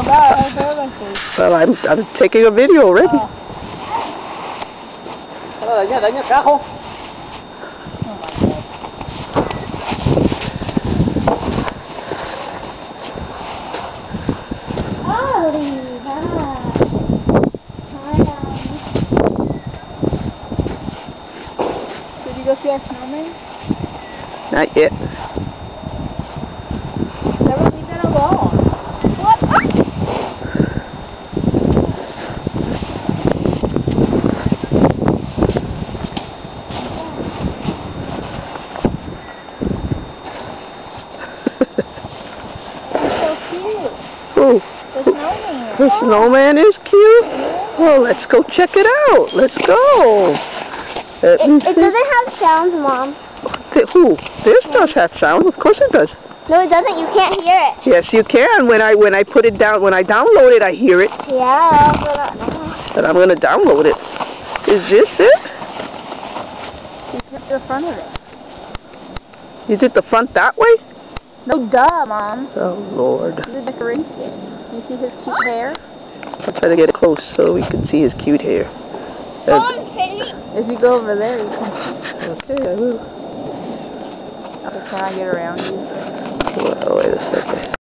Well, I'm taking a video already. Đánh cá không? Did you go see our snowman? Not yet. Never leave that alone. What? So cute. Who? The snowman. The snowman is cute? Well, let's go check it out. Let's go. Let me It see. doesn't have sounds, Mom. Who? This does have sound. Of course it does. No, it doesn't. You can't hear it. Yes, you can. When I put it down, when I download it, I hear it. Yeah, but not now. But I'm going to download it. Is this it? It's the front of it. Is it the front that way? No, duh, Mom. Oh, Lord. The decoration. You see his cute hair? I'll try to get it close so we can see his cute hair. If you go over there, you can see. Okay, I will. Can I get around you? Well, wait a second.